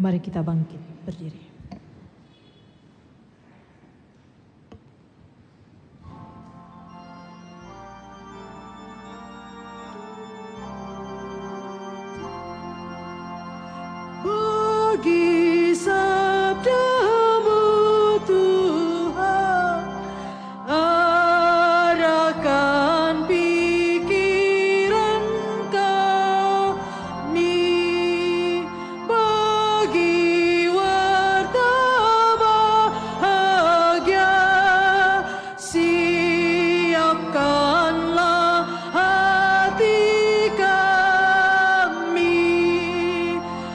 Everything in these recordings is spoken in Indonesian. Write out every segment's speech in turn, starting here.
Mari kita bangkit berdiri. Bagi sabdamu Tuhan, arahkan pikiran kami, bagi warta bahagia, siapkanlah hati kami,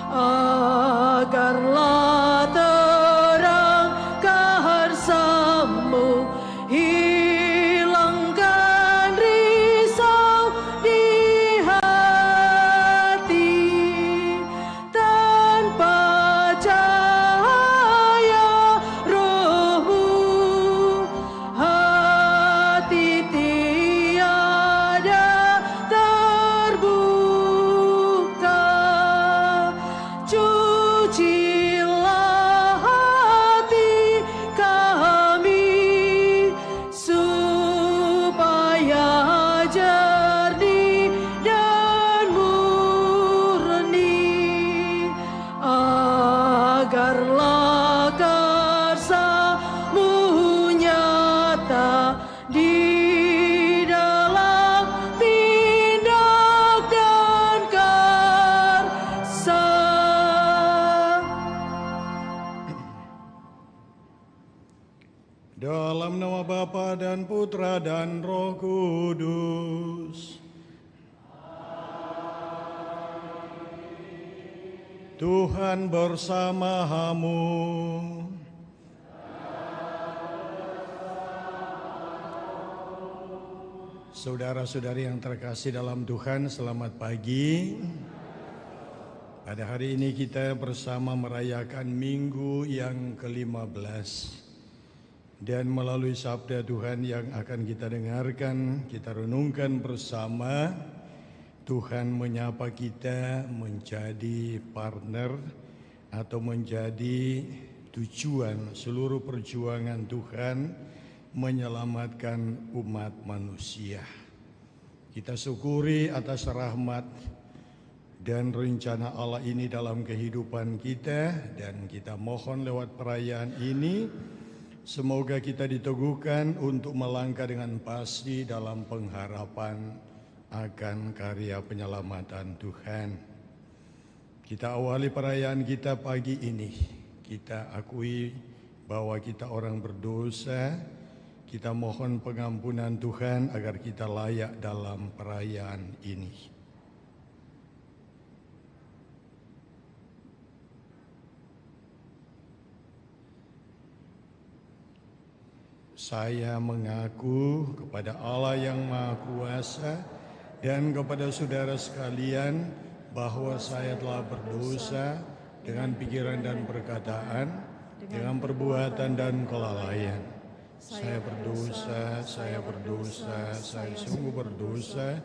agarlah terang karsamu, hilangkan risau di hati. Tanpa cahaya rohmu, hati tiada terbuka. Cucilah hati kami supaya jernih dan murni, agarlah karsamu nyata di dalam tindak dan karsa. Dalam nama Bapa dan Putra dan Roh Kudus. Tuhan bersamamu. Saudara-saudari yang terkasih dalam Tuhan, selamat pagi. Pada hari ini kita bersama merayakan minggu yang ke-15. Dan melalui sabda Tuhan yang akan kita dengarkan, kita renungkan bersama, Tuhan menyapa kita menjadi partner atau menjadi tujuan seluruh perjuangan Tuhan menyelamatkan umat manusia. Kita syukuri atas rahmat dan rencana Allah ini dalam kehidupan kita, dan kita mohon lewat perayaan ini semoga kita diteguhkan untuk melangkah dengan pasti dalam pengharapan akan karya penyelamatan Tuhan. Kita awali perayaan kita pagi ini. Kita akui bahwa kita orang berdosa. Kita mohon pengampunan Tuhan agar kita layak dalam perayaan ini. Saya mengaku kepada Allah yang Maha Kuasa dan kepada saudara sekalian bahwa saya telah berdosa dengan pikiran dan perkataan, dengan perbuatan dan kelalaian. Saya berdosa, saya sungguh berdosa.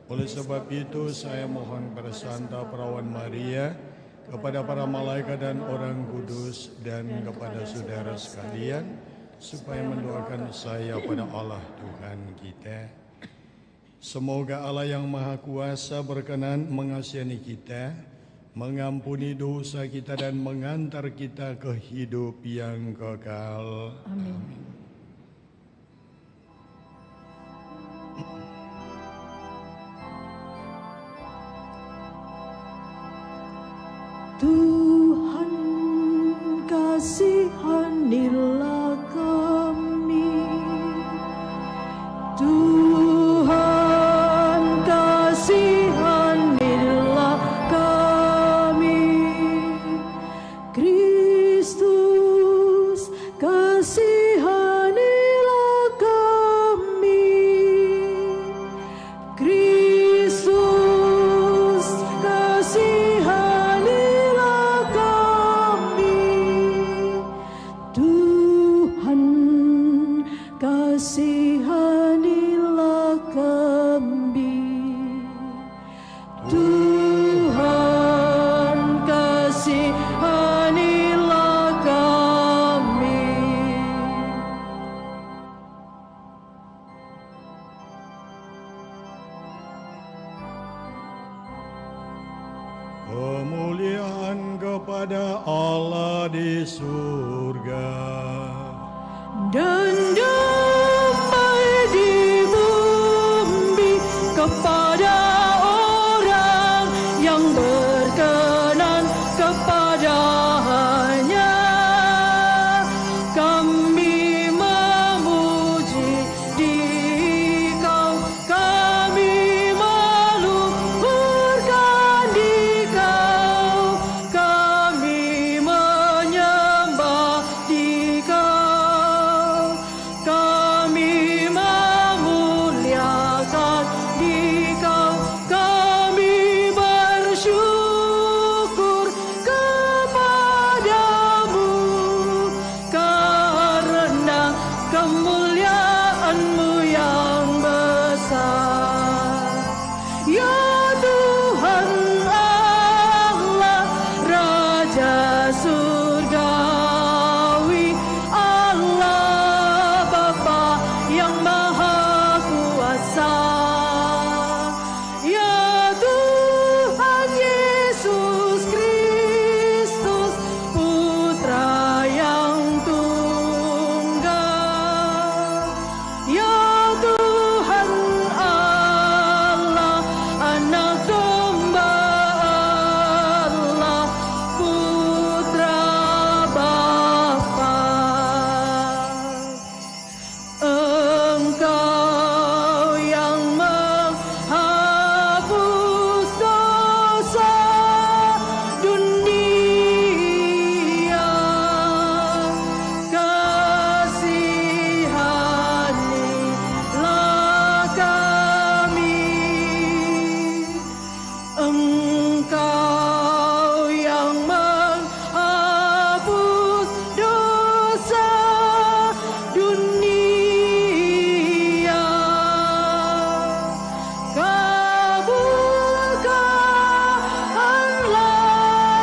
Oleh sebab itu saya mohon kepada Santa Perawan Maria, kepada para malaikat dan orang kudus, dan kepada saudara sekalian, supaya mendoakan saya pada Allah Tuhan kita. Semoga Allah yang Maha Kuasa berkenan mengasihani kita, mengampuni dosa kita, dan mengantar kita ke hidup yang kekal. Amin. Tuhan kasihanilah kami, Tuhan kasihanilah kami, Kristus kasihanilah Allah di surga. Dan damai di bumi kepada orang yang berkenan kepadanya. Kami memuji Dikau, kami meluhurkan Dikau, kami menyembah Dikau, kami memuliakan Dikau, kami bersyukur kepadamu karena kemuliaan-Mu yang besar. Ya Tuhan Allah, Raja Surgawi, Allah Bapa yang Maha Kuasa. Ya Tuhan Yesus Kristus, Putra yang tunggal. Ya Tuhan Allah, Anak Domba Allah, Putra Bapa. Engkau yang menghapus dosa dunia, kasihanilah kami. Engkau yang menghapus dosa dunia, kabulkanlah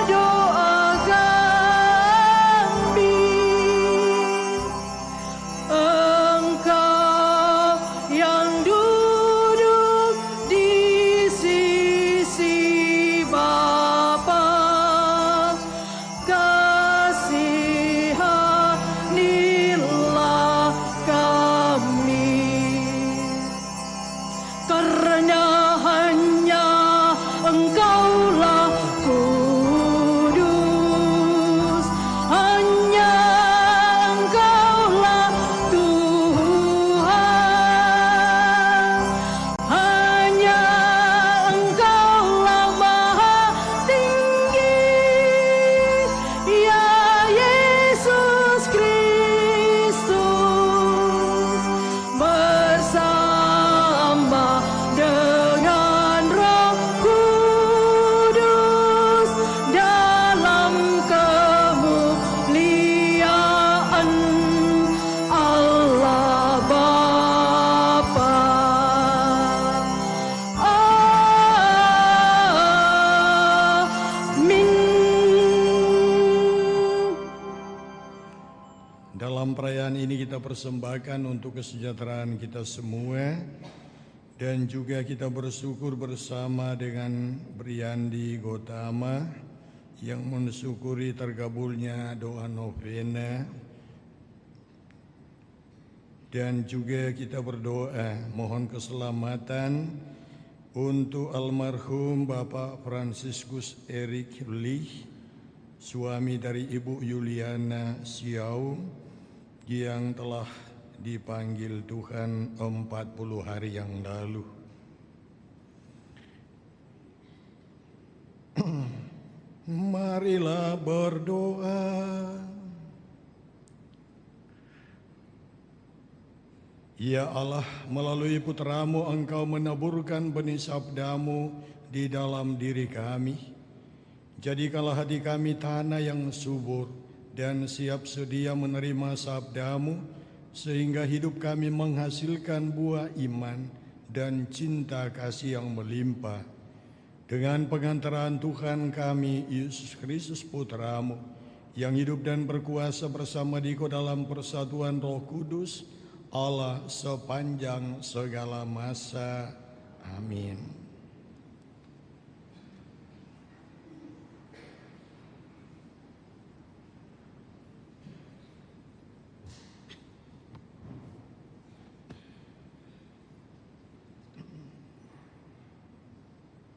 doa kami. Engkau yang duduk di sisi Bapa, kasihanilah kami. Karena hanya Engkaulah kudus, hanya Engkaulah Tuhan, hanya Engkaulah Maha Tinggi. Ya Yesus Kristus, bersama dengan Roh Kudus dalam kemuliaan Allah Bapa. Amin. Dalam perayaan ini kita persembahkan untuk kesejahteraan kita semua, dan juga kita bersyukur bersama dengan Briandi Gotama yang mensyukuri tergabulnya doa novena. Dan juga kita berdoa mohon keselamatan untuk almarhum Bapak Franciscus Eric Lee, suami dari Ibu Yuliana Siau, yang telah dipanggil Tuhan 40 hari yang lalu. Marilah berdoa. Ya Allah, melalui putra-Mu Engkau menaburkan benih sabda-Mu di dalam diri kami. Jadikanlah hati kami tanah yang subur dan siap sedia menerima sabda-Mu, sehingga hidup kami menghasilkan buah iman dan cinta kasih yang melimpah. Dengan pengantaran Tuhan kami, Yesus Kristus Putra-Mu, yang hidup dan berkuasa bersama Dikau dalam persatuan Roh Kudus, Allah sepanjang segala masa. Amin.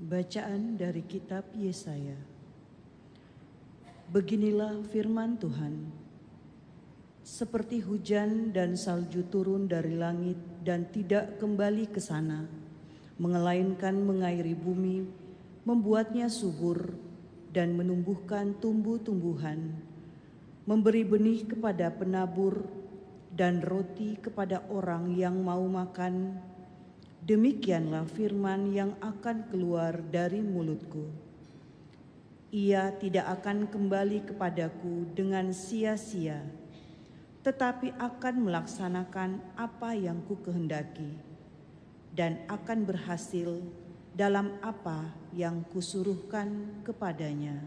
Bacaan dari kitab Yesaya. Beginilah firman Tuhan. Seperti hujan dan salju turun dari langit dan tidak kembali ke sana, melainkan mengairi bumi, membuatnya subur dan menumbuhkan tumbuh-tumbuhan, memberi benih kepada penabur dan roti kepada orang yang mau makan. Demikianlah firman yang akan keluar dari mulutku. Ia tidak akan kembali kepadaku dengan sia-sia, tetapi akan melaksanakan apa yang kukehendaki dan akan berhasil dalam apa yang kusuruhkan kepadanya.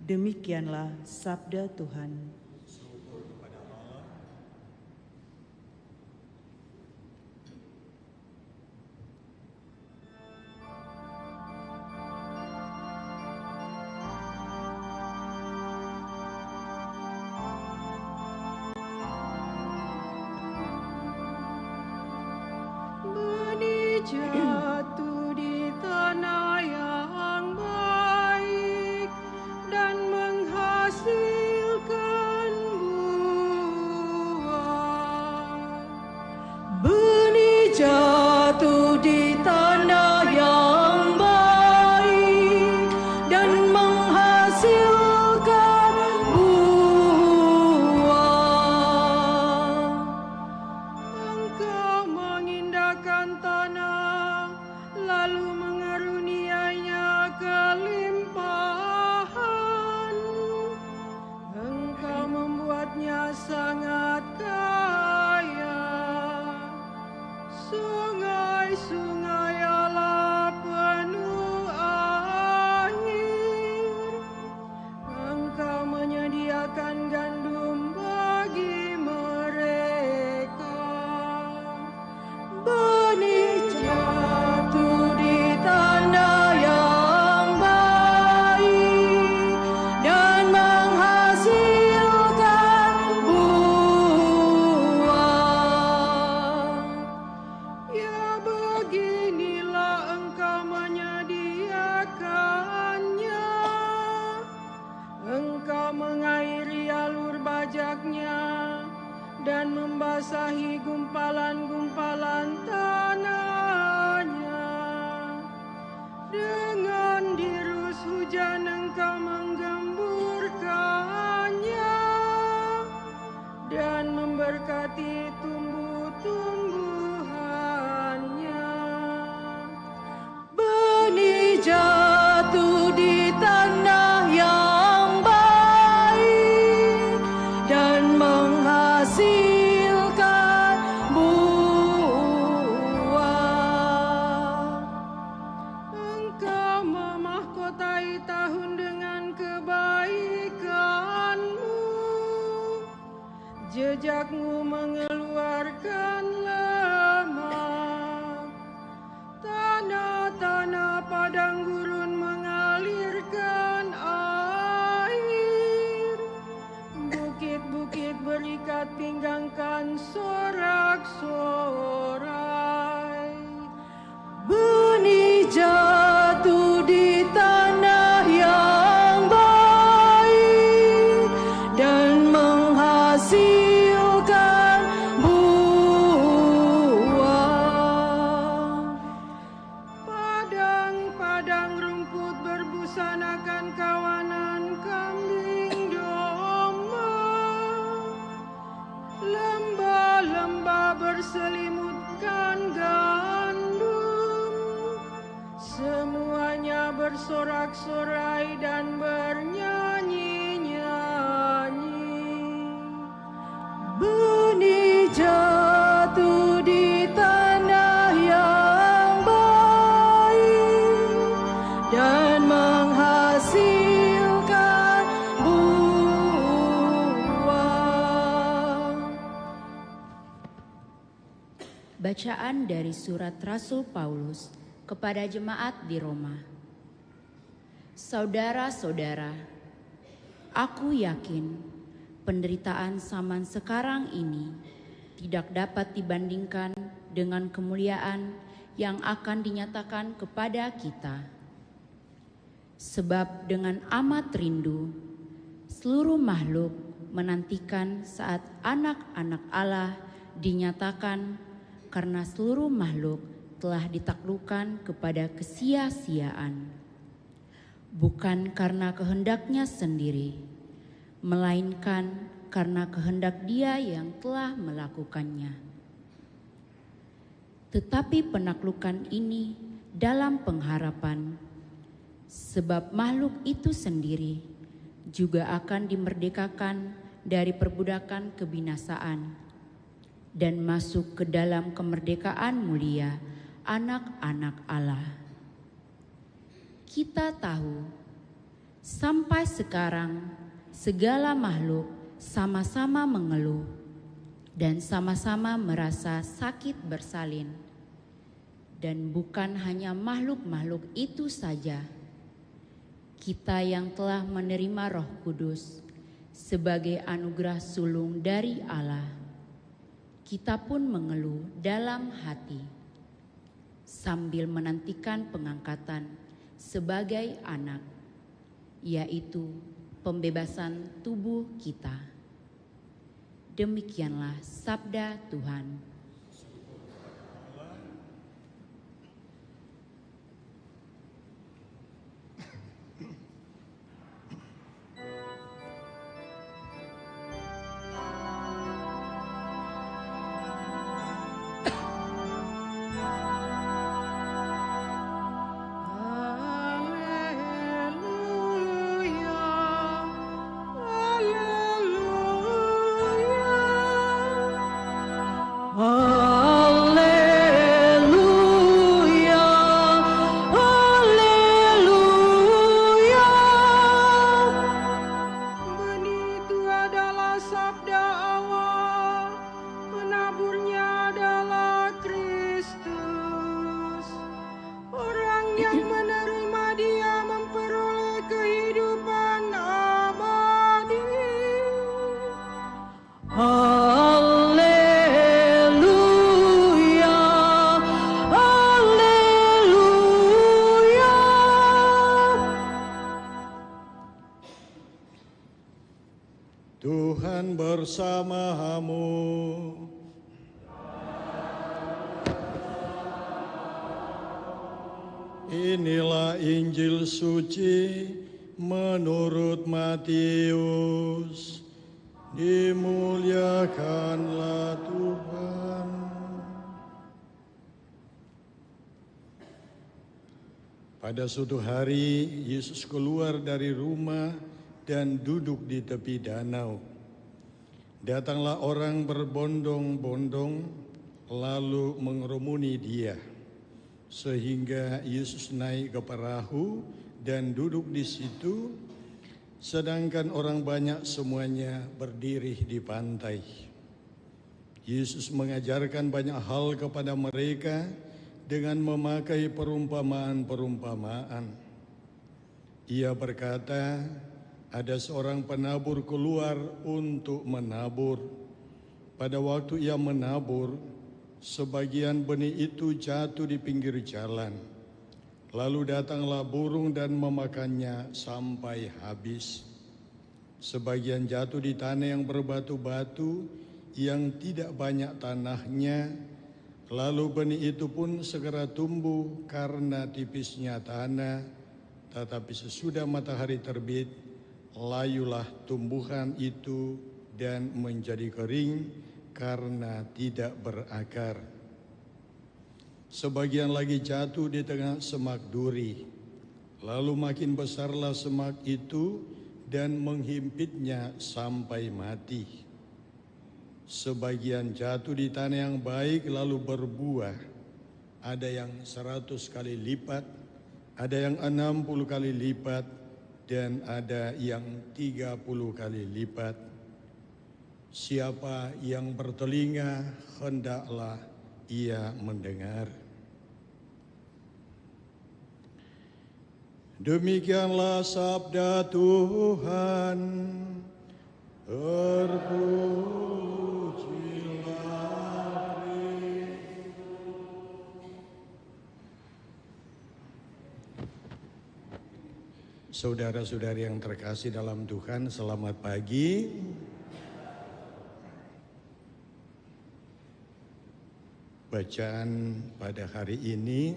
Demikianlah sabda Tuhan. Jatuh di tanah yang baik dan menghasilkan buah. Benih jatuh di tanah yang baik dan menghasilkan buah. Engkau mengindahkan tanah lalu mengaruniainya kelimpahan. Engkau membuatnya sangat kaya. Sungai-sungai Allah penuh air. Engkau menyediakan gandum bagi mereka. Benih jatuh di tanah yang baik dan menghasilkan buah. Ya, beginilah engkau menyediakannya. Engkau mengairi alur bajaknya dan membasahi gumpalan-gumpalan tanahnya. Dengan dirus hujan engkau menggemburkannya dan memberkati tumbuh-tumbuhannya. Benih jatuh di tanah yang baik dan menghasilkan buah. Engkau memahkotai tahun dengan kebaikanmu. Jejakmu mengeluarkan lemak. Tanah-tanah padang gurun mengalirkan air. Bukit-bukit berikat pinggangkan sorak-sorai. Benih jatuh di tanah yang baik dan menghasilkan buah. Padang-padang rumput berbusanakan kawanan kambing domba. Lembah-lembah berselimutkan gandum. Semuanya bersorak-sorai dan bernyanyi-nyanyi. Benih jatuh di tanah yang baik dan menghasilkan buah. Bacaan dari surat Rasul Paulus kepada jemaat di Roma. Saudara-saudara, aku yakin penderitaan zaman sekarang ini tidak dapat dibandingkan dengan kemuliaan yang akan dinyatakan kepada kita. Sebab dengan amat rindu, seluruh makhluk menantikan saat anak-anak Allah dinyatakan, karena seluruh makhluk telah ditaklukkan kepada kesia-siaan. Bukan karena kehendaknya sendiri, melainkan karena kehendak Dia yang telah melakukannya. Tetapi penaklukan ini dalam pengharapan, sebab makhluk itu sendiri juga akan dimerdekakan dari perbudakan kebinasaan dan masuk ke dalam kemerdekaan mulia anak-anak Allah. Kita tahu sampai sekarang segala makhluk sama-sama mengeluh dan sama-sama merasa sakit bersalin. Dan bukan hanya makhluk-makhluk itu saja, kita yang telah menerima Roh Kudus sebagai anugerah sulung dari Allah, kita pun mengeluh dalam hati sambil menantikan pengangkatan sebagai anak, yaitu pembebasan tubuh kita. Demikianlah sabda Tuhan. Tuhan bersamamu. Inilah Injil suci menurut Matius. Dimuliakanlah Tuhan. Pada suatu hari, Yesus keluar dari rumah dan duduk di tepi danau. Datanglah orang berbondong-bondong lalu mengerumuni Dia, sehingga Yesus naik ke perahu dan duduk di situ, sedangkan orang banyak semuanya berdiri di pantai. Yesus mengajarkan banyak hal kepada mereka dengan memakai perumpamaan-perumpamaan. Ia berkata, ada seorang penabur keluar untuk menabur. Pada waktu ia menabur, sebagian benih itu jatuh di pinggir jalan. Lalu datanglah burung dan memakannya sampai habis. Sebagian jatuh di tanah yang berbatu-batu, yang tidak banyak tanahnya. Lalu benih itu pun segera tumbuh karena tipisnya tanah. Tetapi sesudah matahari terbit, layulah tumbuhan itu dan menjadi kering karena tidak berakar. Sebagian lagi jatuh di tengah semak duri, lalu makin besarlah semak itu dan menghimpitnya sampai mati. Sebagian jatuh di tanah yang baik lalu berbuah, ada yang 100 kali lipat, ada yang 60 kali lipat, dan ada yang 30 kali lipat. Siapa yang bertelinga, hendaklah ia mendengar. Demikianlah sabda Tuhan. Terpujilah. Saudara-saudari yang terkasih dalam Tuhan, selamat pagi. Bacaan pada hari ini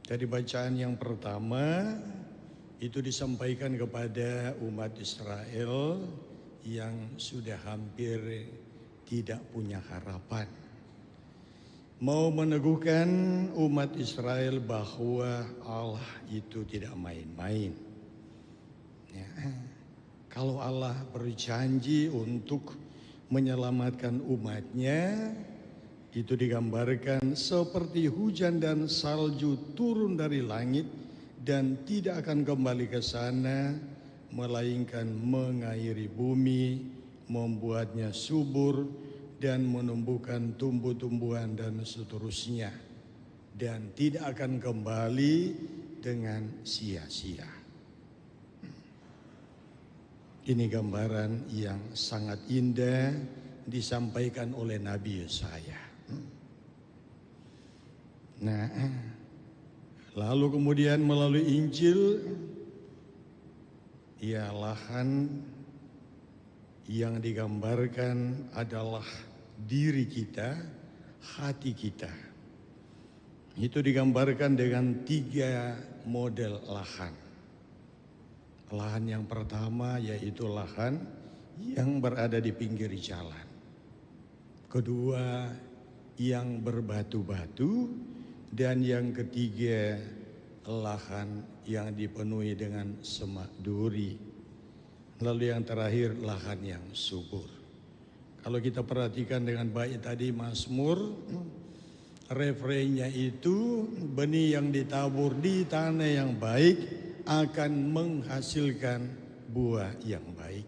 dari bacaan yang pertama itu disampaikan kepada umat Israel yang sudah hampir tidak punya harapan. Mau meneguhkan umat Israel bahwa Allah itu tidak main-main. Ya. Kalau Allah berjanji untuk menyelamatkan umatnya, itu digambarkan seperti hujan dan salju turun dari langit dan tidak akan kembali ke sana, melainkan mengairi bumi, membuatnya subur, dan menumbuhkan tumbuh-tumbuhan dan seterusnya, dan tidak akan kembali dengan sia-sia. Ini gambaran yang sangat indah disampaikan oleh Nabi Yesaya. Nah, lalu kemudian melalui Injil, ya, lahan yang digambarkan adalah diri kita, hati kita. Itu digambarkan dengan 3 model lahan. Lahan yang pertama yaitu lahan yang berada di pinggir jalan. Kedua, yang berbatu-batu. Dan yang ketiga, lahan yang dipenuhi dengan semak duri. Lalu yang terakhir, lahan yang subur. Kalau kita perhatikan dengan baik tadi Mazmur, refrainnya itu benih yang ditabur di tanah yang baik akan menghasilkan buah yang baik.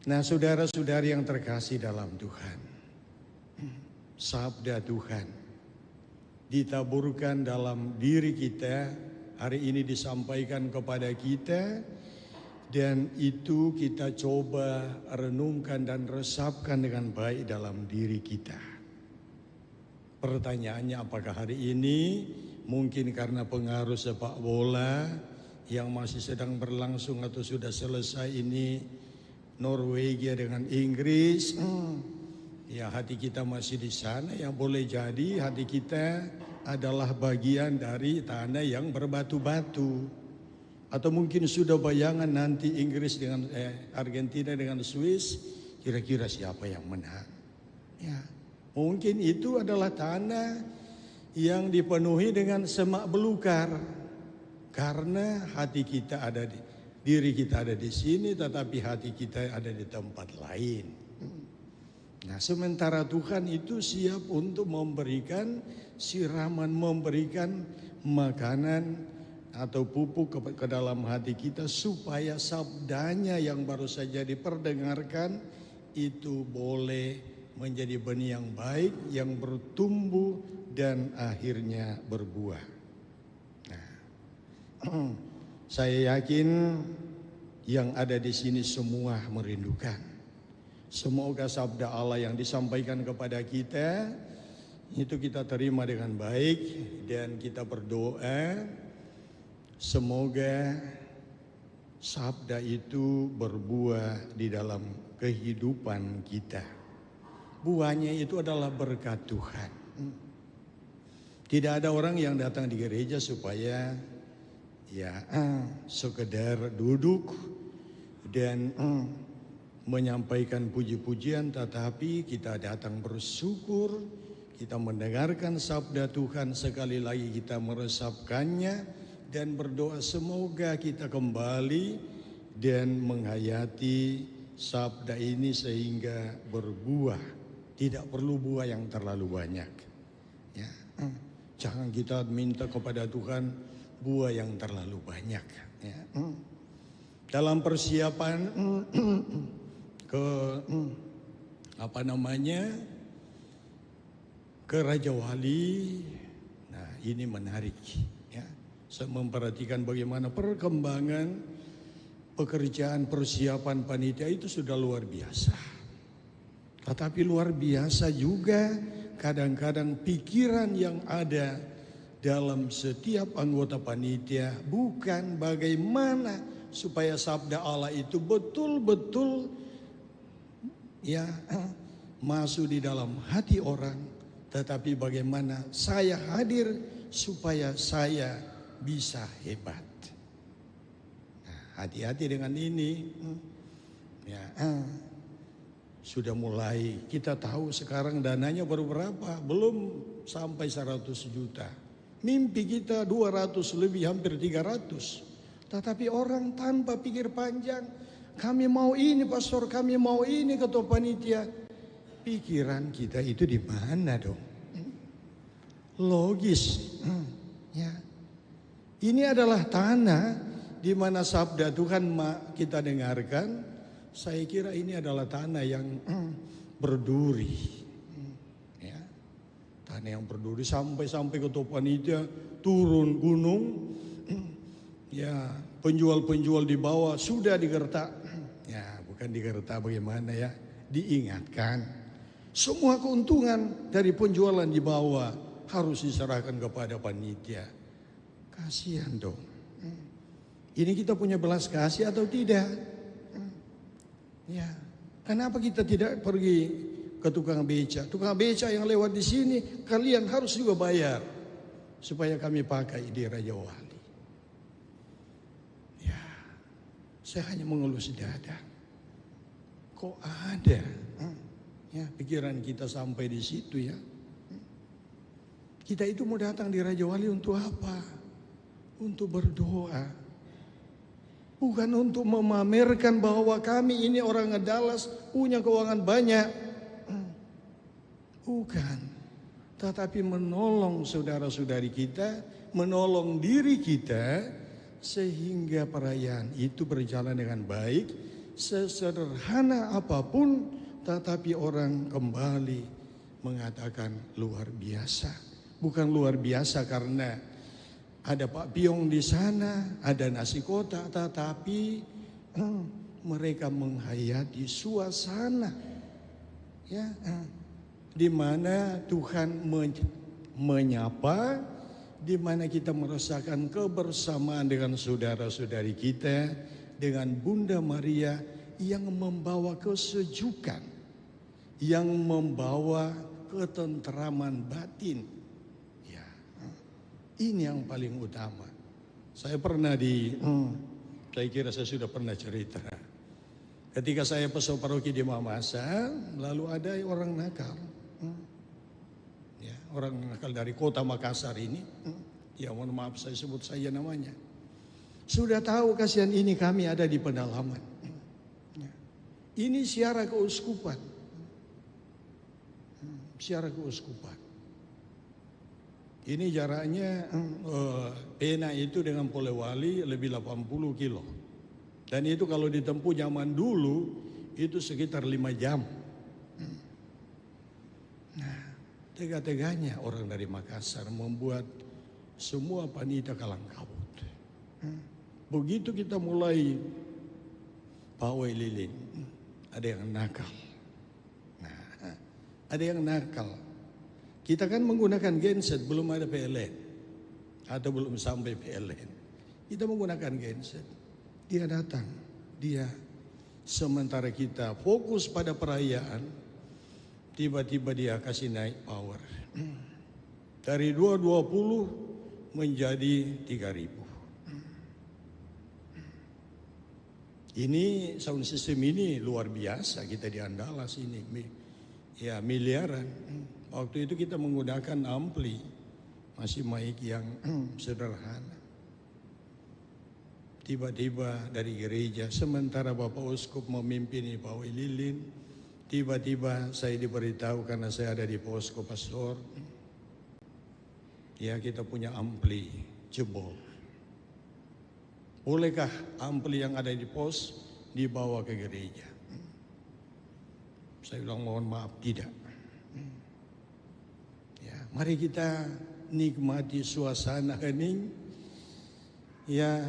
Nah, saudara-saudari yang terkasih dalam Tuhan, sabda Tuhan ditaburkan dalam diri kita, hari ini disampaikan kepada kita, dan itu kita coba renungkan dan resapkan dengan baik dalam diri kita. Pertanyaannya, apakah hari ini mungkin karena pengaruh sepak bola yang masih sedang berlangsung atau sudah selesai ini, Norwegia dengan Inggris, ya hati kita masih di sana. Yang boleh jadi hati kita adalah bagian dari tanah yang berbatu-batu. Atau mungkin sudah bayangan nanti Inggris dengan Argentina dengan Swiss, kira-kira siapa yang menang. Ya, mungkin itu adalah tanah yang dipenuhi dengan semak belukar. Karena hati kita ada di, diri kita ada di sini, tetapi hati kita ada di tempat lain. Nah, sementara Tuhan itu siap untuk memberikan siraman, memberikan makanan atau pupuk ke dalam hati kita supaya sabdanya yang baru saja diperdengarkan itu boleh menjadi benih yang baik, yang bertumbuh dan akhirnya berbuah. Nah, saya yakin yang ada di sini semua merindukan. Semoga sabda Allah yang disampaikan kepada kita itu kita terima dengan baik, dan kita berdoa semoga sabda itu berbuah di dalam kehidupan kita. Buahnya itu adalah berkat Tuhan. Tidak ada orang yang datang di gereja supaya sekedar duduk dan menyampaikan puji-pujian, tetapi kita datang bersyukur, kita mendengarkan sabda Tuhan, sekali lagi kita meresapkannya dan berdoa semoga kita kembali dan menghayati sabda ini sehingga berbuah. Tidak perlu buah yang terlalu banyak. Ya, jangan kita minta kepada Tuhan buah yang terlalu banyak. Ya. Dalam persiapan ke Raja Wali, nah ini menarik. Ya, saya memperhatikan bagaimana perkembangan pekerjaan persiapan panitia itu sudah luar biasa. Tetapi luar biasa juga kadang-kadang pikiran yang ada dalam setiap anggota panitia bukan bagaimana supaya sabda Allah itu betul-betul ya masuk di dalam hati orang, tetapi bagaimana saya hadir supaya saya bisa hebat. Nah, hati-hati dengan ini. Ya, sudah mulai kita tahu sekarang dananya baru berapa? Belum sampai 100 juta. Mimpi kita 200 lebih, hampir 300. Tetapi orang tanpa pikir panjang, kami mau ini pastor, kami mau ini ketua panitia. Pikiran kita itu di mana dong? Logis. Ya. Ini adalah tanah di mana sabda Tuhan kita dengarkan. Saya kira ini adalah tanah yang berduri. Ya. Tanah yang berduri sampai ketua panitia turun gunung. Ya, penjual-penjual di bawah sudah digertak. Ya, bukan digertak bagaimana ya? Diingatkan. Semua keuntungan dari penjualan di bawah harus diserahkan kepada panitia. Kasihan dong. Ini kita punya belas kasih atau tidak? Ya, kenapa kita tidak pergi ke tukang beca? Tukang beca yang lewat di sini, kalian harus juga bayar supaya kami pakai di Raja Wali. Ya, saya hanya mengelus dada. Kok ada? Ya, pikiran kita sampai di situ ya. Kita itu mau datang di Raja Wali untuk apa? Untuk berdoa. Bukan untuk memamerkan bahwa kami ini orang ngedalas, punya keuangan banyak. Bukan. Tetapi menolong saudara-saudari kita, menolong diri kita, sehingga perayaan itu berjalan dengan baik. Sesederhana apapun, tetapi orang kembali mengatakan luar biasa. Bukan luar biasa karena ada Pak Piong di sana, ada nasi kotak, tetapi mereka menghayati suasana, ya, di mana Tuhan menyapa, di mana kita merasakan kebersamaan dengan saudara-saudari kita, dengan Bunda Maria yang membawa kesejukan, yang membawa ketentraman batin. Ini yang paling utama. Saya pernah saya kira saya sudah pernah cerita. Ketika saya peso paroki di Mamasa, lalu ada orang nakal. Ya, orang nakal dari kota Makassar ini. Ya, mohon maaf saya sebut saja namanya. Sudah tahu kasihan ini kami ada di pedalaman. Ya. Ini siara keuskupan. Siara keuskupan. Ini jaraknya Pena itu dengan Polewali lebih 80 kilo. Dan itu kalau ditempuh zaman dulu itu sekitar 5 jam. Nah, tega-teganya orang dari Makassar membuat semua panitia kalang kabut. Begitu kita mulai pawai lilin, ada yang nakal. Nah, ada yang nakal. Kita kan menggunakan genset, belum ada PLN. Atau belum sampai PLN. Kita menggunakan genset. Dia datang. Dia sementara kita fokus pada perayaan. Tiba-tiba dia kasih naik power. Dari 220 menjadi 3000. Ini sound system ini luar biasa. Kita di Andalas ini. Ya, miliaran. Waktu itu kita menggunakan ampli, masih mic yang sederhana. Tiba-tiba dari gereja, sementara Bapak Uskup memimpin pawai lilin, tiba-tiba saya diberitahu karena saya ada di posko pastor, ya kita punya ampli jebol. Bolehkah ampli yang ada di pos dibawa ke gereja? Saya bilang mohon maaf, tidak. Mari kita nikmati suasana hening ya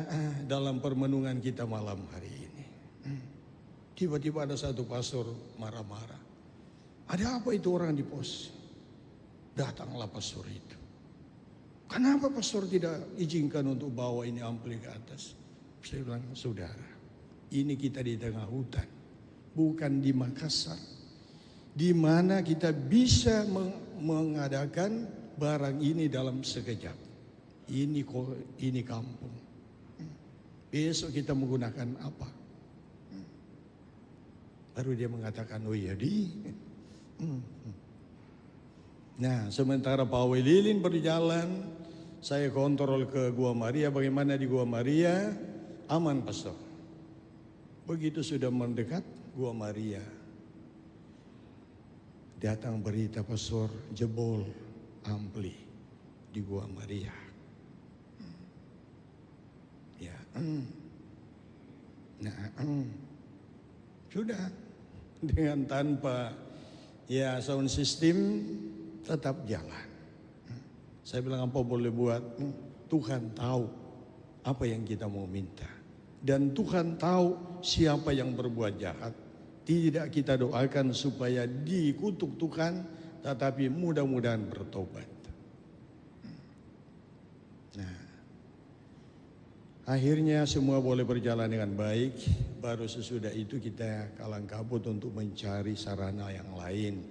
dalam permenungan kita malam hari ini. Tiba-tiba ada satu pastor marah-marah. Ada apa itu orang di pos? Datanglah pastor itu. kenapa pastor tidak izinkan untuk bawa ini ampli ke atas? Saya bilang, saudara, ini kita di tengah hutan, bukan di Makassar, di mana kita bisa mengadakan barang ini dalam sekejap. Ini kampung. Besok kita menggunakan apa? Baru dia mengatakan, oh iya Nah, sementara Pak Welilin berjalan, saya kontrol ke Gua Maria. Bagaimana di Gua Maria? Aman, pastor. Begitu sudah mendekat Gua Maria, datang berita pastor jebol ampli di Gua Maria. Ya, sudah dengan tanpa sound system tetap jalan. Saya bilang, apa boleh buat? Tuhan tahu apa yang kita mau minta. Dan Tuhan tahu siapa yang berbuat jahat. Tidak kita doakan supaya dikutuk Tuhan, tetapi mudah-mudahan bertobat. Nah, akhirnya semua boleh berjalan dengan baik. Baru sesudah itu kita kalang kabut untuk mencari sarana yang lain.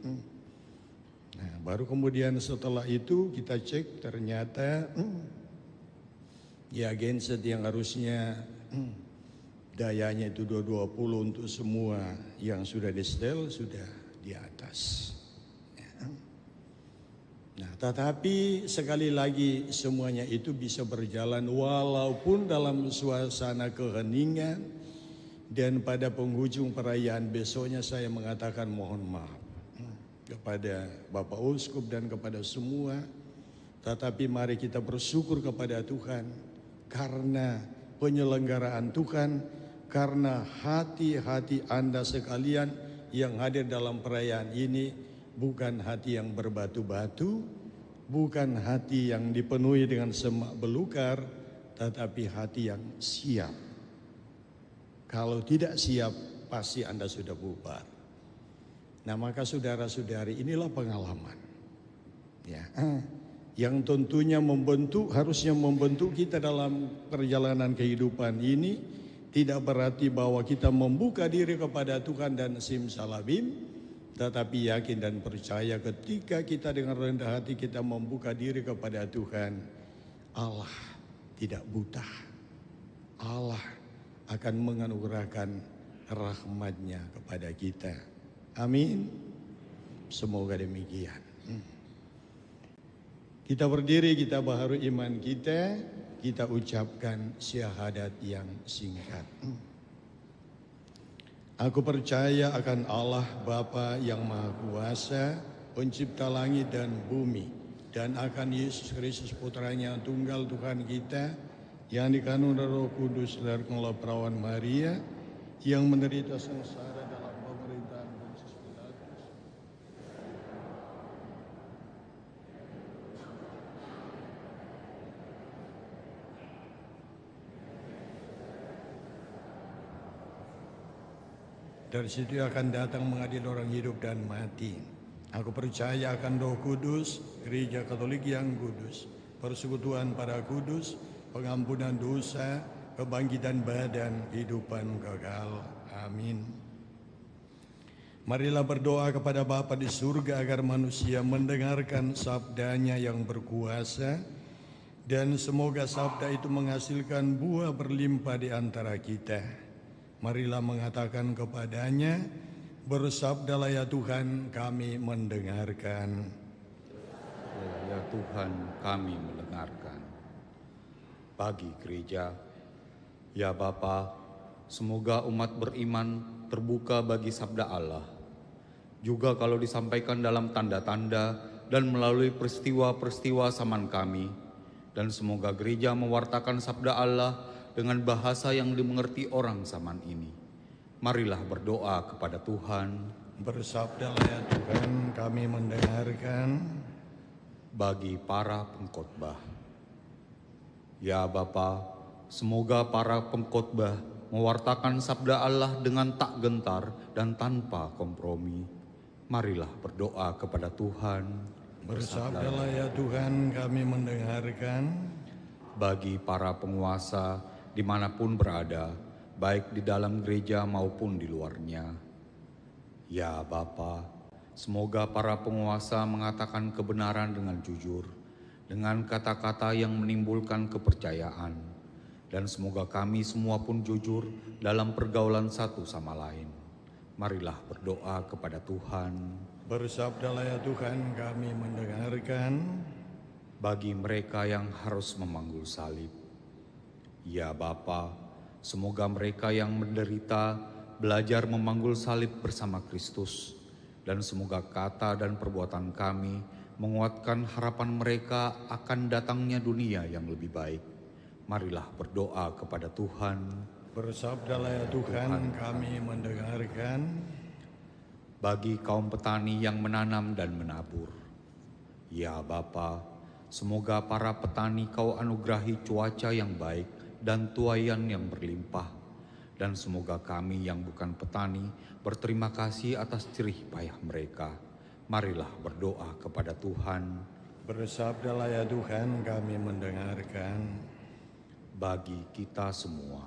Nah, baru kemudian setelah itu kita cek, ternyata genset yang harusnya dayanya itu 220 untuk semua yang sudah di-setel sudah di atas. Nah, tetapi sekali lagi semuanya itu bisa berjalan walaupun dalam suasana keheningan. Dan pada penghujung perayaan besoknya saya mengatakan mohon maaf kepada Bapak Uskup dan kepada semua. Tetapi mari kita bersyukur kepada Tuhan karena penyelenggaraan Tuhan, karena hati-hati Anda sekalian yang hadir dalam perayaan ini bukan hati yang berbatu-batu, bukan hati yang dipenuhi dengan semak belukar, tetapi hati yang siap. Kalau tidak siap, pasti Anda sudah bubar. Nah, maka saudara-saudari, inilah pengalaman. Yang tentunya harusnya membentuk kita dalam perjalanan kehidupan ini. Tidak berarti bahwa kita membuka diri kepada Tuhan dan simsalabim, tetapi yakin dan percaya ketika kita dengan rendah hati kita membuka diri kepada Tuhan, Allah tidak buta. Allah akan menganugerahkan rahmat-Nya kepada kita. Amin. Semoga demikian. Kita berdiri, kita baharu iman kita ucapkan syahadat yang singkat. Aku percaya akan Allah Bapa yang Maha Kuasa, pencipta langit dan bumi, dan akan Yesus Kristus Putranya tunggal Tuhan kita, yang dikandung dari Roh Kudus dari perawan Maria, yang menderita sengsara dalam pemerintahan Pontius Pilatus, dari situ akan datang mengadil orang hidup dan mati. Aku percaya akan Roh Kudus, Gereja Katolik yang kudus, persekutuan para kudus, pengampunan dosa, kebangkitan badan, kehidupan kekal. Amin. Marilah berdoa kepada Bapa di surga agar manusia mendengarkan sabdanya yang berkuasa, dan semoga sabda itu menghasilkan buah berlimpah di antara kita. Marilah mengatakan kepadanya, bersabdalah ya Tuhan, kami mendengarkan. Ya Tuhan, kami mendengarkan. Bagi gereja, ya Bapa, semoga umat beriman terbuka bagi sabda Allah. Juga kalau disampaikan dalam tanda-tanda dan melalui peristiwa-peristiwa zaman kami. Dan semoga gereja mewartakan sabda Allah dengan bahasa yang dimengerti orang zaman ini. Marilah berdoa kepada Tuhan. Bersabdalah ya Tuhan, kami mendengarkan. Bagi para pengkhotbah, ya Bapa, semoga para pengkhotbah mewartakan sabda Allah dengan tak gentar dan tanpa kompromi. Marilah berdoa kepada Tuhan. Bersabdalah ya Tuhan, kami mendengarkan. Bagi para penguasa dimanapun berada, baik di dalam gereja maupun di luarnya. Ya Bapa, semoga para penguasa mengatakan kebenaran dengan jujur, dengan kata-kata yang menimbulkan kepercayaan, dan semoga kami semua pun jujur dalam pergaulan satu sama lain. Marilah berdoa kepada Tuhan. Bersabdalah ya Tuhan, kami mendengarkan. Bagi mereka yang harus memanggul salib, ya Bapa, semoga mereka yang menderita belajar memanggul salib bersama Kristus, dan semoga kata dan perbuatan kami menguatkan harapan mereka akan datangnya dunia yang lebih baik. Marilah berdoa kepada Tuhan. Bersabdalah ya Tuhan, kami mendengarkan. Bagi kaum petani yang menanam dan menabur, ya Bapa, semoga para petani Kau anugerahi cuaca yang baik dan tuaian yang berlimpah, dan semoga kami yang bukan petani berterima kasih atas jerih payah mereka. Marilah berdoa kepada Tuhan. Bersabdalah ya Tuhan, kami mendengarkan. Bagi kita semua,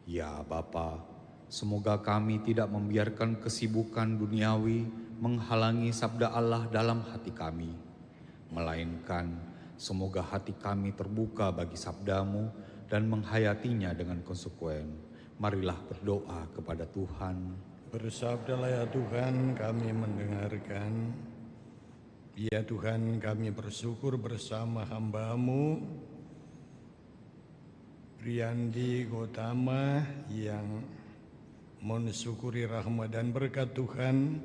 ya Bapa, semoga kami tidak membiarkan kesibukan duniawi menghalangi sabda Allah dalam hati kami, melainkan semoga hati kami terbuka bagi sabdamu dan menghayatinya dengan konsekuen. Marilah berdoa kepada Tuhan. Bersabdalah ya Tuhan, kami mendengarkan. Ya Tuhan, kami bersyukur bersama hamba-Mu, Riyandi Gotama, yang mensyukuri rahmat dan berkat Tuhan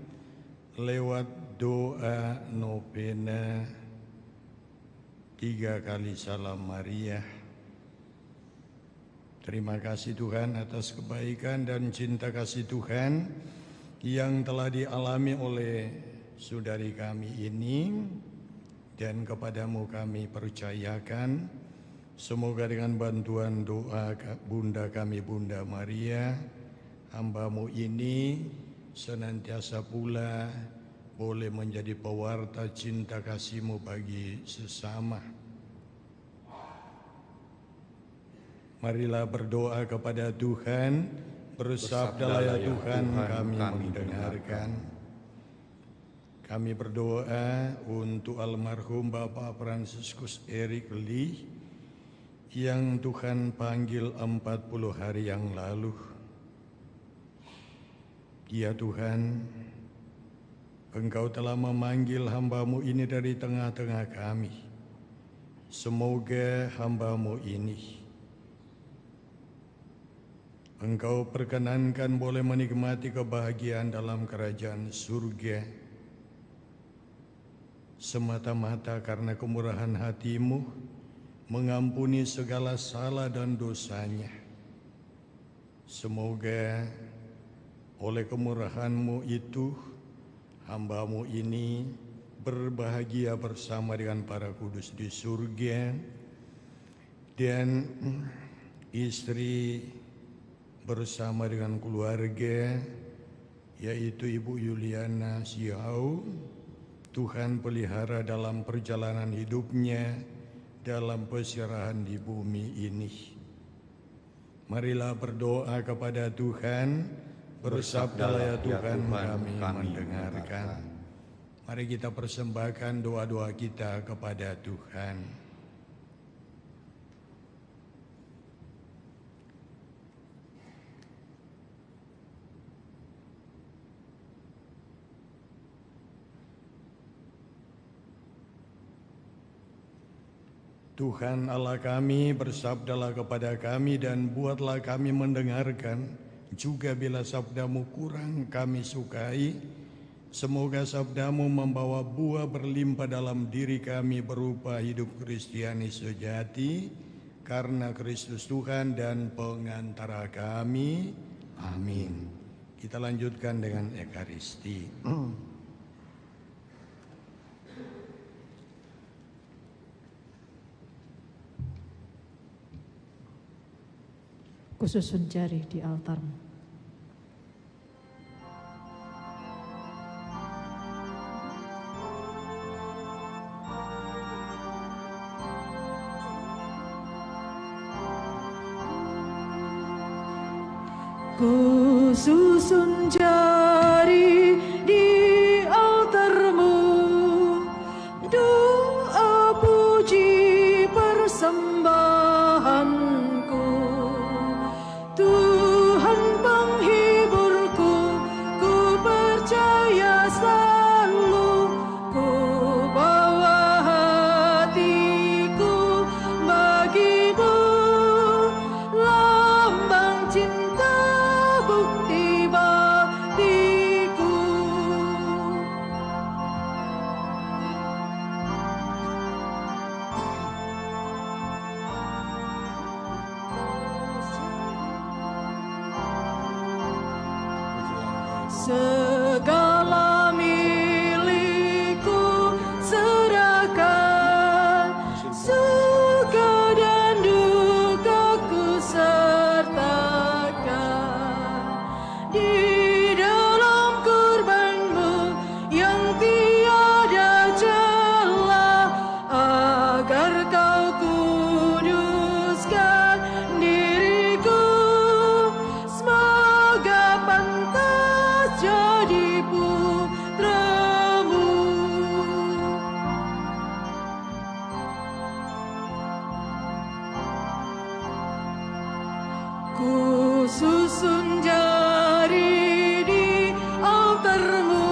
lewat doa novena 3 kali Salam Maria. Terima kasih Tuhan atas kebaikan dan cinta kasih Tuhan yang telah dialami oleh saudari kami ini, dan kepadamu kami percayakan. Semoga dengan bantuan doa Bunda kami, Bunda Maria, hamba-Mu ini senantiasa pula boleh menjadi pewarta cinta kasih-Mu bagi sesama. Marilah berdoa kepada Tuhan. Bersabdalah ya Tuhan, kami mendengarkan. Kami berdoa untuk almarhum Bapak Fransiskus Erik Lee yang Tuhan panggil 40 hari yang lalu. Ya Tuhan, Engkau telah memanggil hamba-Mu ini dari tengah-tengah kami. Semoga hamba-Mu ini Engkau perkenankan boleh menikmati kebahagiaan dalam kerajaan surga, semata-mata karena kemurahan hati-Mu mengampuni segala salah dan dosanya. Semoga oleh kemurahan-Mu itu, hamba-Mu ini berbahagia bersama dengan para kudus di surga, dan istri bersama dengan keluarga, yaitu Ibu Yuliana Siau. Tuhan pelihara dalam perjalanan hidupnya, dalam peserahan di bumi ini. Marilah berdoa kepada Tuhan. Bersabdalah ya Tuhan, kami mendengarkan. Mari kita persembahkan doa-doa kita kepada Tuhan. Tuhan Allah kami, bersabdalah kepada kami dan buatlah kami mendengarkan. Juga bila sabda-Mu kurang kami sukai, semoga sabda-Mu membawa buah berlimpah dalam diri kami berupa hidup Kristiani sejati, karena Kristus Tuhan dan pengantara kami. Amin. Kita lanjutkan dengan Ekaristi. Khusus mencari di altar-Mu. Ku susun jari di altarmu, doa puji persembahanku. Tuhan penghiburku, ku percaya selalu. Ku bawa hatiku bagimu, lambang cinta bukti baktiku. Segala milikku serahkan, suka dan dukaku sertakan di dalam kurbanmu yang tiada celah, agar kau kuduskan diriku. Semoga pantas jadi putramu. Ku susun jari di altarmu,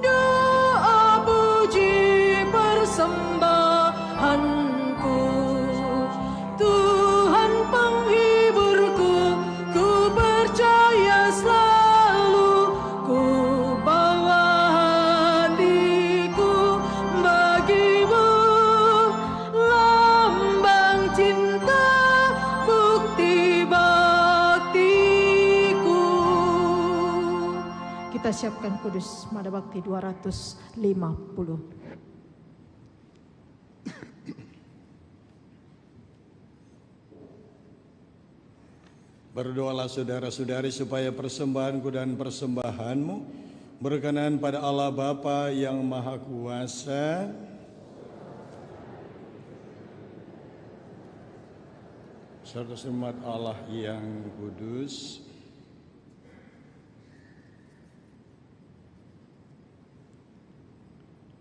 doa puji persembahanku. Tuhan penghiburku, ku percaya selalu. Ku bawa hatiku bagimu, lambang cinta bukti baktiku. Kita siapkan kudus Mada Bakti 250. Berdoalah saudara-saudari supaya persembahanku dan persembahanmu berkenan pada Allah Bapa yang Maha Kuasa. Serta umat Allah yang kudus.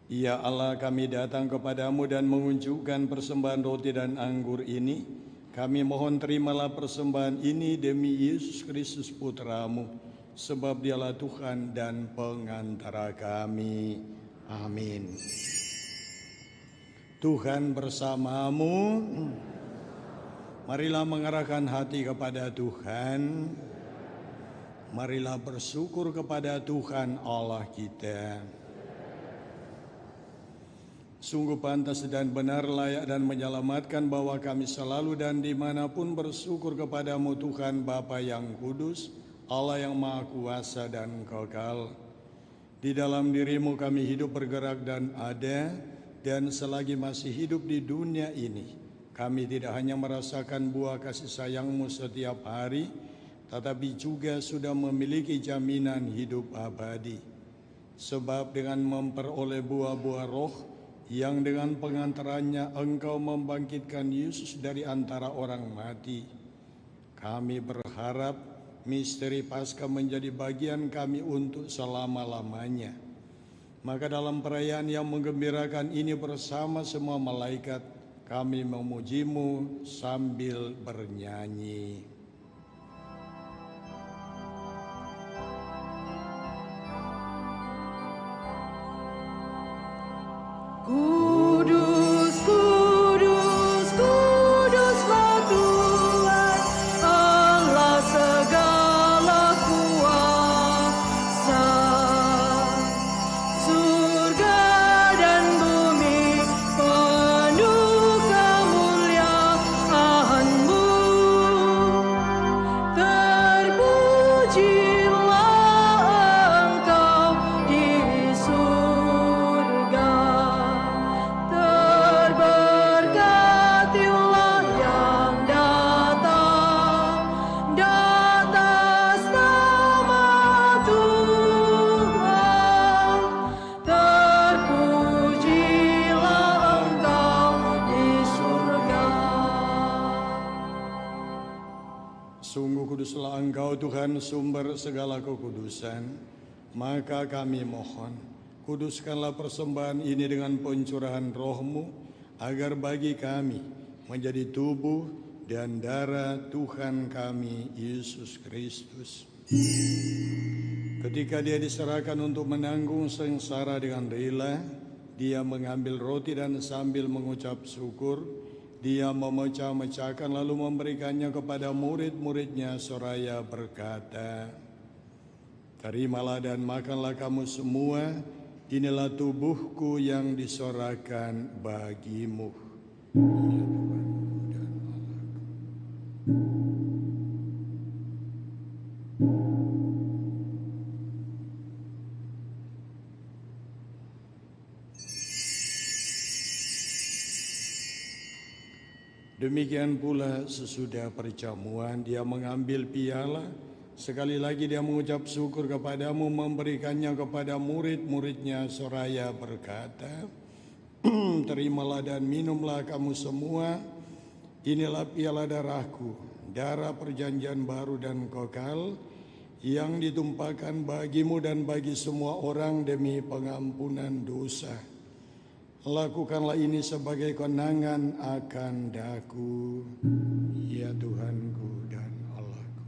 Ya Allah, kami datang kepadamu dan mengunjukkan persembahan roti dan anggur ini. Kami mohon terimalah persembahan ini demi Yesus Kristus Putramu, sebab dialah Tuhan dan pengantara kami. Amin. Tuhan bersamamu. Marilah mengarahkan hati kepada Tuhan. Marilah bersyukur kepada Tuhan Allah kita. Sungguh pantas dan benar, layak dan menyelamatkan bahwa kami selalu dan dimanapun bersyukur kepadamu Tuhan Bapa yang kudus, Allah yang Maha Kuasa dan kekal. Di dalam dirimu kami hidup, bergerak dan ada, dan selagi masih hidup di dunia ini, kami tidak hanya merasakan buah kasih sayangmu setiap hari, tetapi juga sudah memiliki jaminan hidup abadi. Sebab dengan memperoleh buah-buah roh, yang dengan pengantarannya engkau membangkitkan Yesus dari antara orang mati, kami berharap misteri Paskah menjadi bagian kami untuk selama-lamanya. Maka dalam perayaan yang menggembirakan ini bersama semua malaikat, kami memujimu sambil bernyanyi. Kudus, kudus, kuduslah Tuhan, Allah segala kuasa. Surga dan bumi penuh kemuliaan-Mu. Sungguh kuduslah Engkau Tuhan, sumber segala kekudusan. Maka kami mohon, kuduskanlah persembahan ini dengan pencurahan Roh-Mu, agar bagi kami menjadi tubuh dan darah Tuhan kami Yesus Kristus. Ketika Dia diserahkan untuk menanggung sengsara dengan rela, Dia mengambil roti dan sambil mengucap syukur, Dia memecah-mecahkan lalu memberikannya kepada murid-muridnya seraya berkata, "Terimalah dan makanlah kamu semua, inilah tubuhku yang disorahkan bagimu." Ya Tuhan dan Allah. Demikian pula sesudah perjamuan Dia mengambil piala, sekali lagi Dia mengucap syukur kepadamu, memberikannya kepada murid-muridnya seraya berkata, "Terimalah dan minumlah kamu semua, inilah piala darahku, darah perjanjian baru dan kekal, yang ditumpahkan bagimu dan bagi semua orang demi pengampunan dosa. Lakukanlah ini sebagai kenangan akan daku, ya Tuhanku dan Allahku."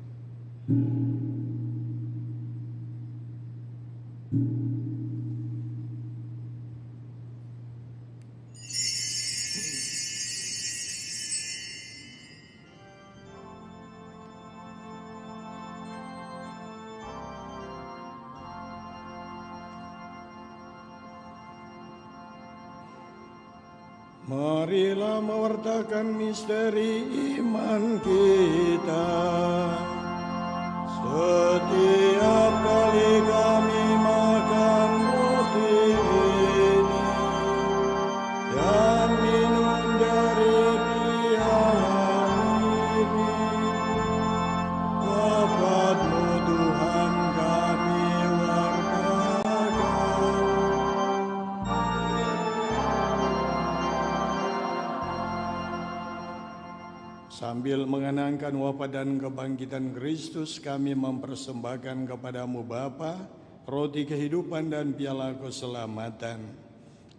Marilah mewartakan misteri iman kita. Setiap kali kami makan roti ini dan minum dari piala ini, Bapa-Mu Tuhan kami wartakan. Sambil mengenangkan wafat dan kebangkitan Kristus, kami mempersembahkan kepadamu Bapa, roti kehidupan dan piala keselamatan.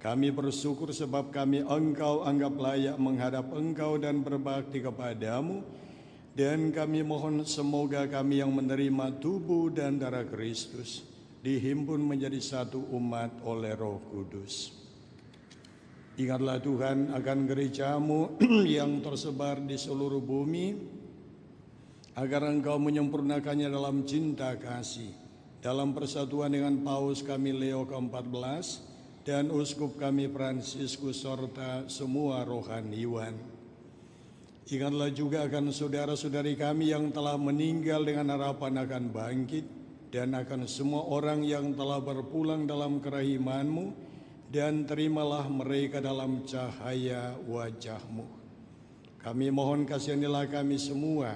Kami bersyukur sebab kami Engkau anggap layak menghadap Engkau dan berbakti kepadamu. Dan kami mohon semoga kami yang menerima tubuh dan darah Kristus dihimpun menjadi satu umat oleh Roh Kudus. Ingatlah Tuhan akan gereja-Mu yang tersebar di seluruh bumi, agar Engkau menyempurnakannya dalam cinta kasih, dalam persatuan dengan Paus kami Leo ke-14 dan Uskup kami Fransiskus serta semua rohaniwan. Ingatlah juga akan saudara-saudari kami yang telah meninggal dengan harapan akan bangkit, dan akan semua orang yang telah berpulang dalam kerahiman-Mu, dan terimalah mereka dalam cahaya wajah-Mu. Kami mohon kasihanilah kami semua,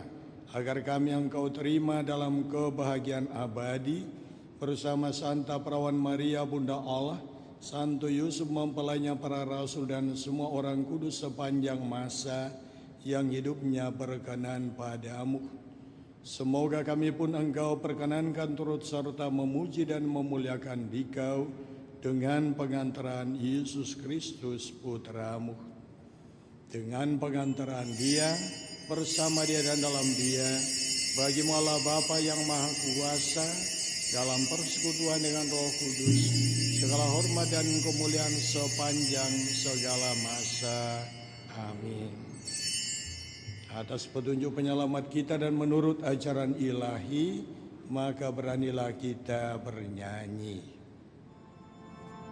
agar kami Engkau terima dalam kebahagiaan abadi, bersama Santa Perawan Maria Bunda Allah, Santo Yusuf mempelainya para rasul dan semua orang kudus sepanjang masa yang hidupnya berkenan padamu. Semoga kami pun Engkau perkenankan turut serta memuji dan memuliakan Dikau, dengan pengantaran Yesus Kristus Putra-Mu. Dengan pengantaran Dia, bersama Dia dan dalam Dia, bagi-Mu Allah Bapa yang Maha Kuasa, dalam persekutuan dengan Roh Kudus, segala hormat dan kemuliaan sepanjang segala masa. Amin. Atas petunjuk penyelamat kita dan menurut ajaran ilahi, maka beranilah kita bernyanyi.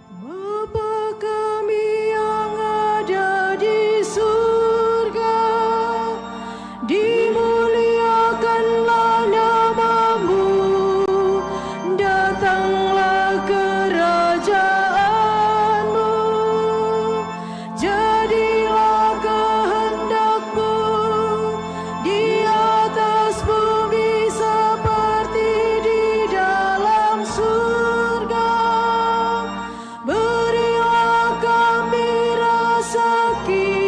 Bapa kami yang ada di surga, dimuliakanlah nama-Mu, datanglah kerajaan-Mu, jadilah kehendak-Mu di atas bumi seperti di dalam surga. Berilah kami rezeki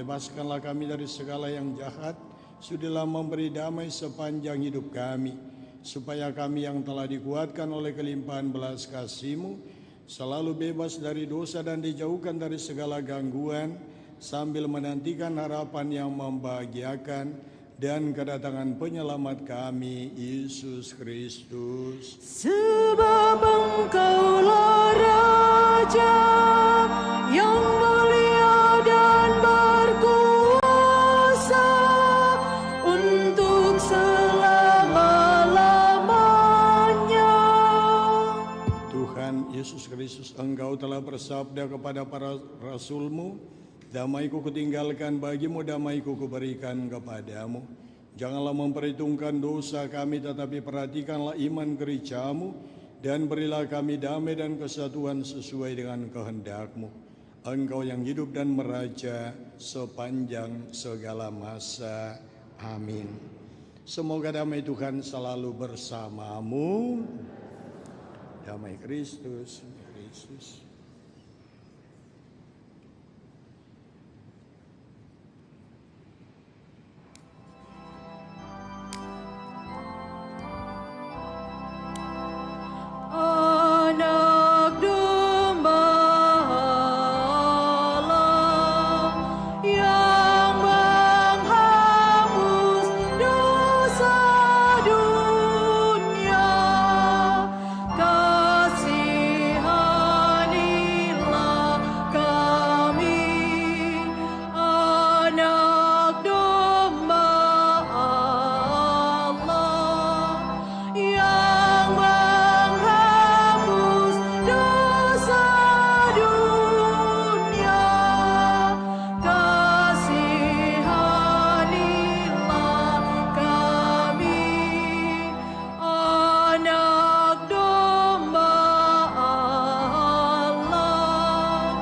bebaskanlah kami dari segala yang jahat, sudilah memberi damai sepanjang hidup kami, supaya kami yang telah dikuatkan oleh kelimpahan belas kasih-Mu, selalu bebas dari dosa dan dijauhkan dari segala gangguan, sambil menantikan harapan yang membahagiakan dan kedatangan penyelamat kami, Yesus Kristus. Sebab Engkaulah Raja yang mulia dan berkuasa untuk selama-lamanya. Tuhan Yesus Kristus, Engkau telah bersabda kepada para rasul-Mu, damai-Ku kutinggalkan bagimu, damai-Ku kuberikan kepadamu. Janganlah memperhitungkan dosa kami, tetapi perhatikanlah iman gereja-Mu, dan berilah kami damai dan kesatuan sesuai dengan kehendak-Mu. Engkau yang hidup dan meraja sepanjang segala masa. Amin. Semoga damai Tuhan selalu bersamamu. Damai Kristus. Anak domba Allah yang menghapus dosa dunia, kasihanilah kami. Anak domba Allah yang menghapus dosa dunia, kasihanilah kami. Anak domba Allah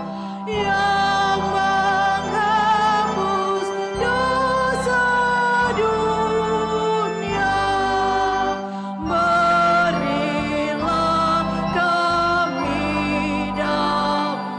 yang menghapus dosa dunia, berilah kami damai.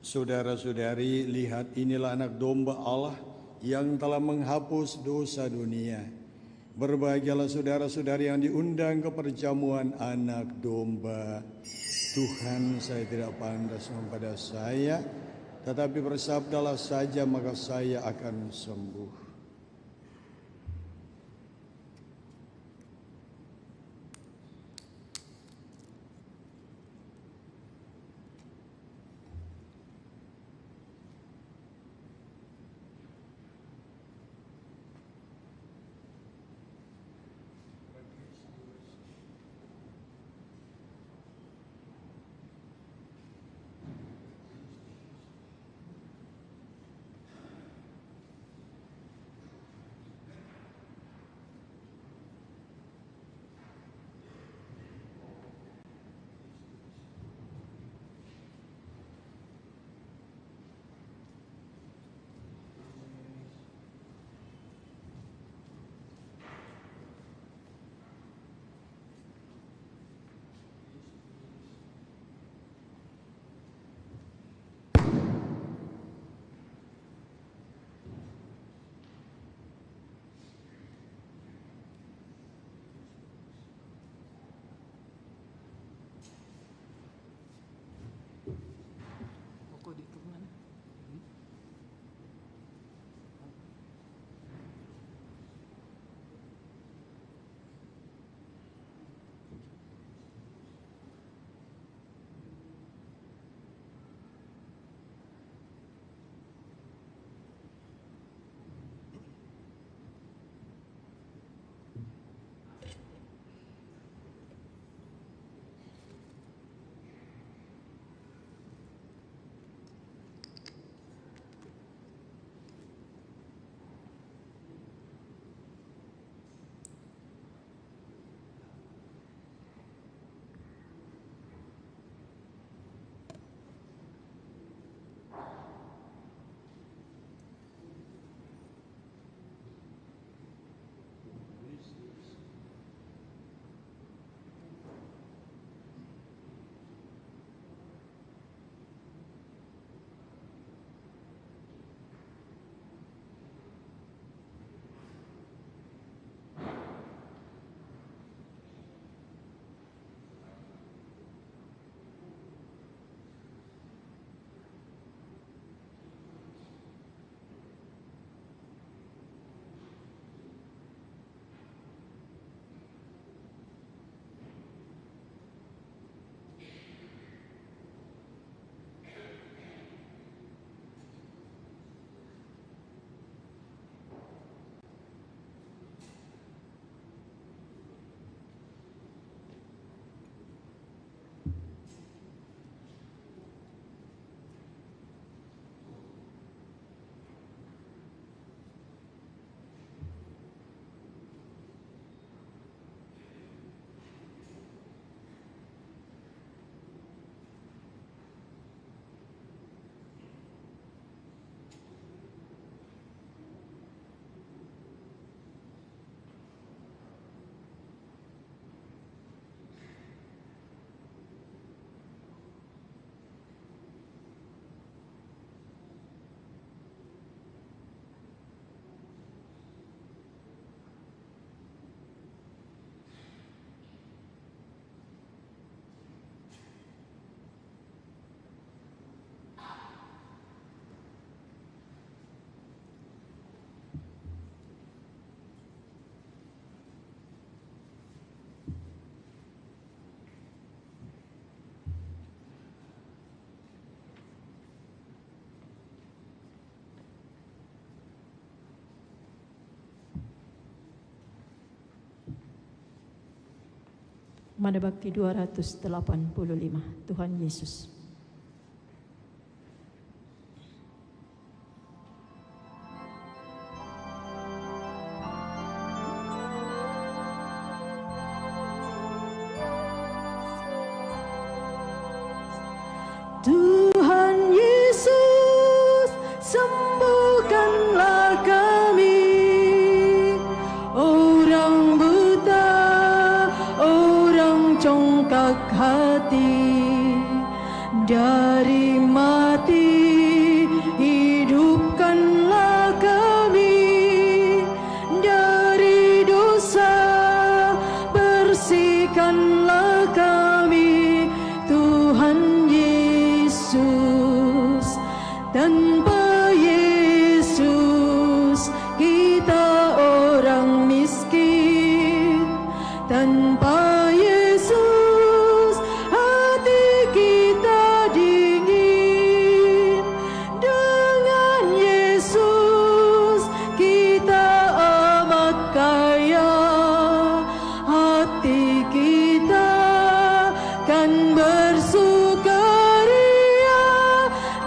Saudara-saudari, lihat, inilah anak domba Allah yang telah menghapus dosa dunia. Berbahagialah saudara-saudari yang diundang ke perjamuan anak domba. Tuhan, saya tidak pantas kepada saya, tetapi bersabdalah saja maka saya akan sembuh. Madabakti 285. Tuhan Yesus. Tuhan Yesus, sembuhkanlah kami, orang buta, orang congkak hati, dari mati, hidupkanlah kami, dari dosa, bersihkanlah kami, Tuhan Yesus. Tanpa Yesus kita orang miskin, tanpa Yesus hati kita dingin, dengan Yesus kita amat kaya, hati kita kan bersukaria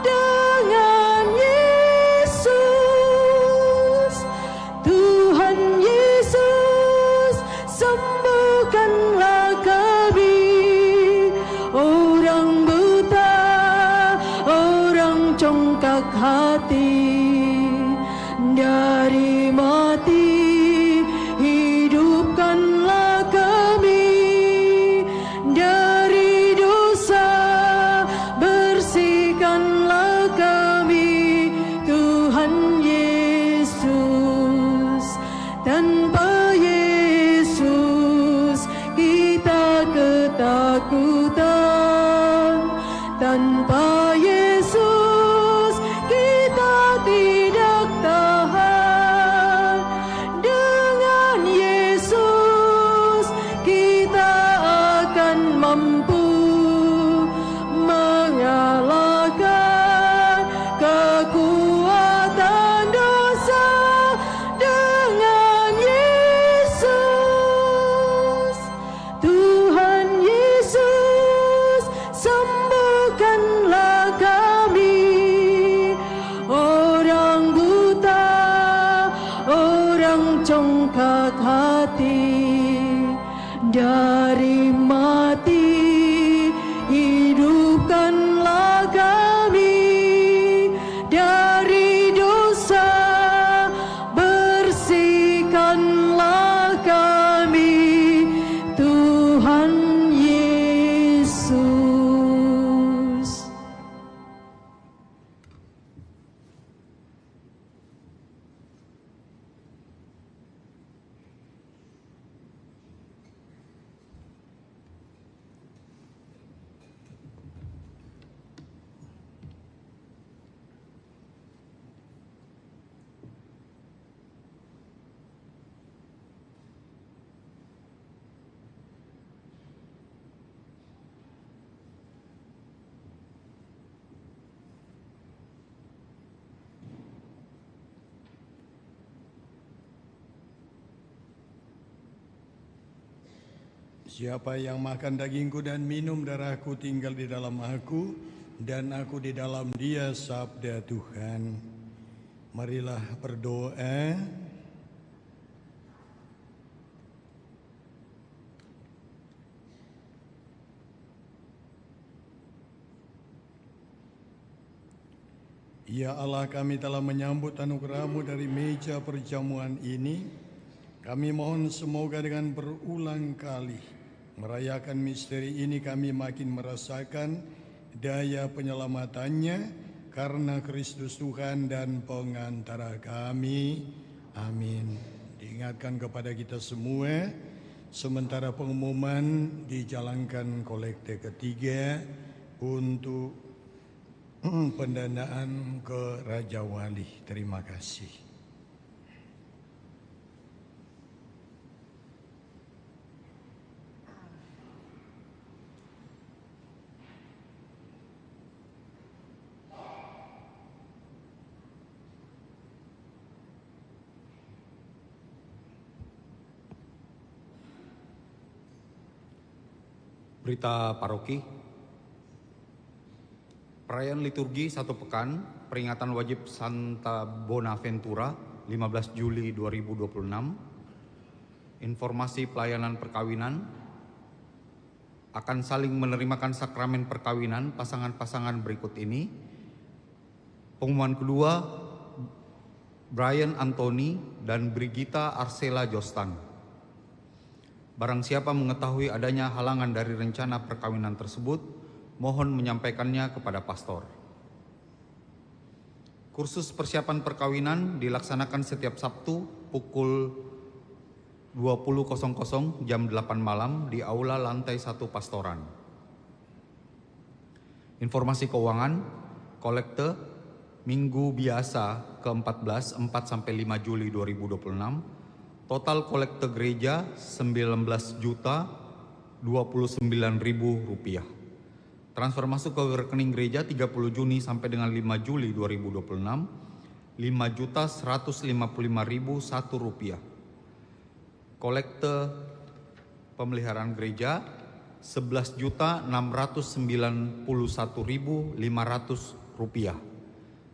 dengan Yesus. Tuhan Yesus, sembuhkanlah kami, orang buta, orang congkak hati, dari mati, hidupkanlah kami, dari dosa, bersihkanlah kami, Tuhan Yesus. Tanpa Yesus kita ketakutan, tanpa Yesus kita tidak tahan, dengan Yesus kita akan mampu mengalahkan kekuatan dosa, dengan Yesus. Tuhan Yesus, sembuhkanlah kami, orang buta, orang congkak hati, dari mati, hidupkanlah kami, dari dosa, bersihkanlah kami, Tuhan Yesus. Siapa yang makan dagingku dan minum darahku tinggal di dalam aku, dan aku di dalam dia, sabda Tuhan. Marilah berdoa. Ya Allah, kami telah menyambut anugerah-Mu dari meja perjamuan ini. Kami mohon semoga dengan berulang kali merayakan misteri ini kami makin merasakan daya penyelamatannya karena Kristus Tuhan dan pengantara kami. Amin. Diingatkan kepada kita semua, sementara pengumuman dijalankan kolekte ketiga untuk pendanaan ke Raja Wali. Terima kasih. Berita paroki. Perayaan liturgi 1 pekan, peringatan wajib Santa Bonaventura 15 Juli 2026. Informasi pelayanan perkawinan. Akan saling menerimakan sakramen perkawinan pasangan-pasangan berikut ini. Pengumuman kedua, Brian Anthony dan Brigita Arsela Jostan. Barang siapa mengetahui adanya halangan dari rencana perkawinan tersebut, mohon menyampaikannya kepada pastor. Kursus persiapan perkawinan dilaksanakan setiap Sabtu pukul 20.00 jam 8 malam di aula lantai 1 pastoran. Informasi keuangan, kolekte Minggu biasa ke-14 4-5 Juli 2026. Total kolekte gereja Rp19.029.000. Transfer masuk ke rekening gereja 30 Juni sampai dengan 5 Juli 2026 Rp5.155.001. Kolekte pemeliharaan gereja Rp11.691.500.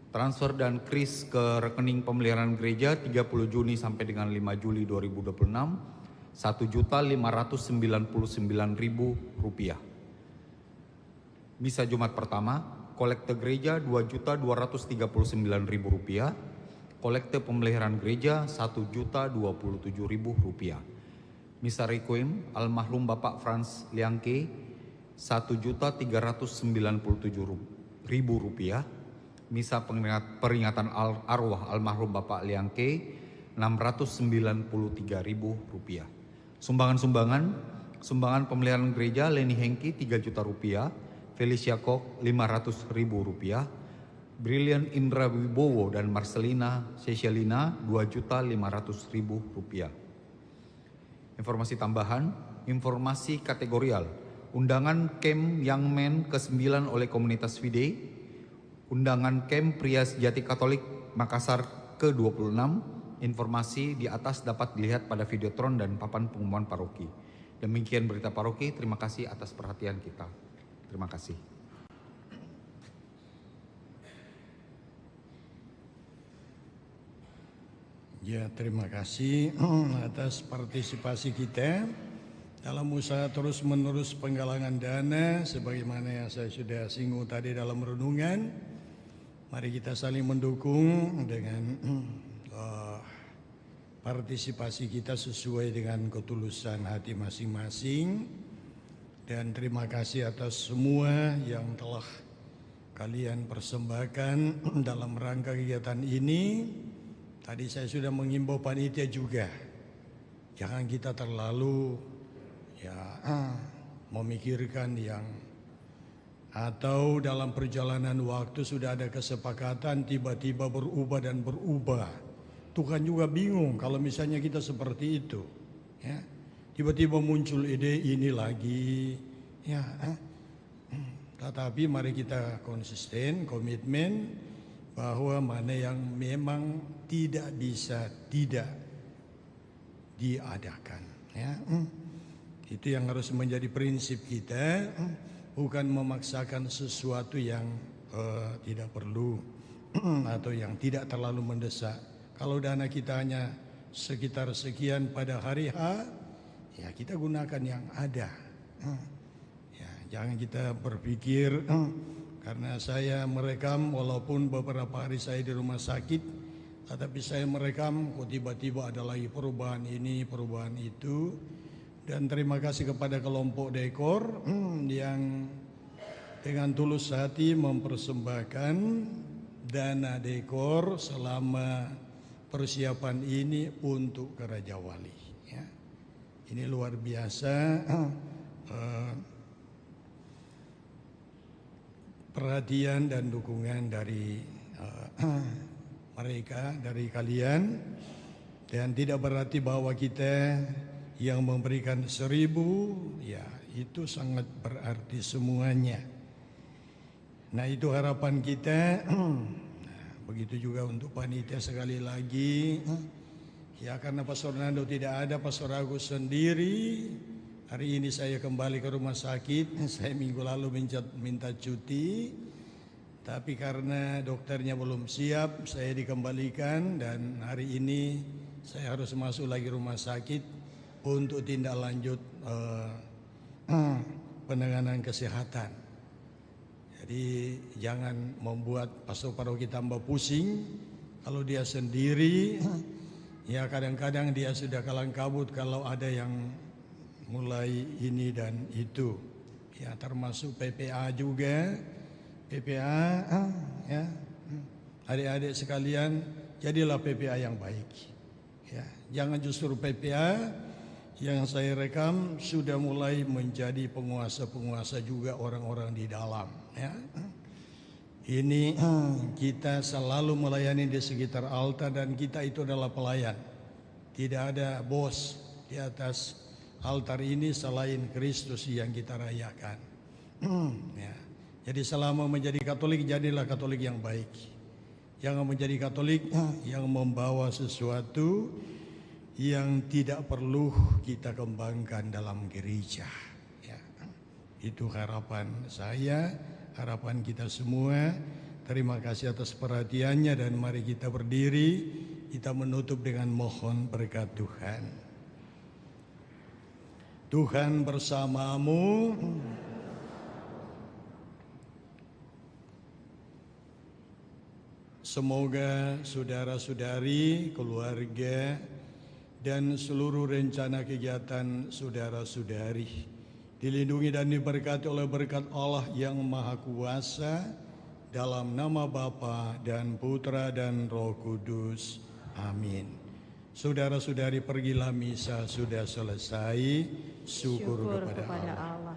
Transfer dan kris ke rekening pemeliharaan gereja 30 Juni sampai dengan 5 Juli 2026 Rp1.509.000. Misa Jumat pertama, kolekte gereja Rp2.239.000. Kolekte pemeliharaan gereja Rp1.027.000. Misa Requiem almarhum Bapak Franz Liangke Rp1.397.000. Misa peringatan arwah almarhum Bapak Liangke Rp693.000. Sumbangan pemeliharaan gereja Leni Hengki Rp3 juta, Felicia Kok Rp500.000, Brilian Indra Wibowo dan Marcelina Cecialina Rp2.500.000. Informasi tambahan, informasi kategorial, undangan Camp Young Men ke-9 oleh komunitas Fide, undangan Camp Pria Sejati Katolik Makassar ke-26. Informasi di atas dapat dilihat pada videotron dan papan pengumuman paroki. Demikian berita paroki, terima kasih atas perhatian kita. Terima kasih. Ya, terima kasih atas partisipasi kita dalam usaha terus-menerus penggalangan dana sebagaimana yang saya sudah singgung tadi dalam renungan. Mari kita saling mendukung dengan partisipasi kita sesuai dengan ketulusan hati masing-masing. Dan terima kasih atas semua yang telah kalian persembahkan dalam rangka kegiatan ini. Tadi saya sudah mengimbau panitia juga, jangan kita terlalu memikirkan yang atau dalam perjalanan waktu sudah ada kesepakatan tiba-tiba berubah dan berubah. Tuhan juga bingung kalau misalnya kita seperti itu, ya. Tiba-tiba muncul ide ini lagi, ya. Tetapi mari kita konsisten, komitmen bahwa mana yang memang tidak bisa tidak diadakan, ya. Itu yang harus menjadi prinsip kita. Bukan memaksakan sesuatu yang tidak perlu atau yang tidak terlalu mendesak. Kalau dana kita hanya sekitar sekian pada hari H, ya kita gunakan yang ada. Ya, jangan kita berpikir karena saya merekam walaupun beberapa hari saya di rumah sakit, tetapi saya merekam kok tiba-tiba ada lagi perubahan ini, perubahan itu. Dan terima kasih kepada kelompok dekor yang dengan tulus hati mempersembahkan dana dekor selama persiapan ini untuk ke Raja Wali. Ya. Ini luar biasa perhatian dan dukungan dari mereka, dari kalian. Dan tidak berarti bahwa kita yang memberikan 1.000, ya itu sangat berarti semuanya. Nah itu harapan kita. Begitu juga untuk panitia sekali lagi. Ya karena Pastor Nando tidak ada, Pastor Agus sendiri. Hari ini saya kembali ke rumah sakit. Saya minggu lalu minta cuti, tapi karena dokternya belum siap, saya dikembalikan dan hari ini saya harus masuk lagi rumah sakit untuk tindak lanjut penanganan kesehatan. Jadi jangan membuat pastor paroki tambah pusing. Kalau dia sendiri, ya kadang-kadang dia sudah kalang kabut kalau ada yang mulai ini dan itu. Ya termasuk PPA juga. PPA, ya adik-adik sekalian, jadilah PPA yang baik. Ya, jangan justru PPA yang saya rekam sudah mulai menjadi penguasa-penguasa juga orang-orang di dalam. Ya. Ini kita selalu melayani di sekitar altar dan kita itu adalah pelayan. Tidak ada bos di atas altar ini selain Kristus yang kita rayakan. Ya. Jadi selama menjadi Katolik, jadilah Katolik yang baik. Jangan menjadi Katolik yang membawa sesuatu yang tidak perlu kita kembangkan dalam gereja. Ya. Itu harapan saya, harapan kita semua. Terima kasih atas perhatiannya dan mari kita berdiri, kita menutup dengan mohon berkat Tuhan. Tuhan bersamamu. Semoga saudara-saudari, keluarga, dan seluruh rencana kegiatan saudara-saudari dilindungi dan diberkati oleh berkat Allah yang Maha Kuasa, dalam nama Bapa dan Putra dan Roh Kudus. Amin. Saudara-saudari, pergilah misa sudah selesai. Syukur kepada Allah.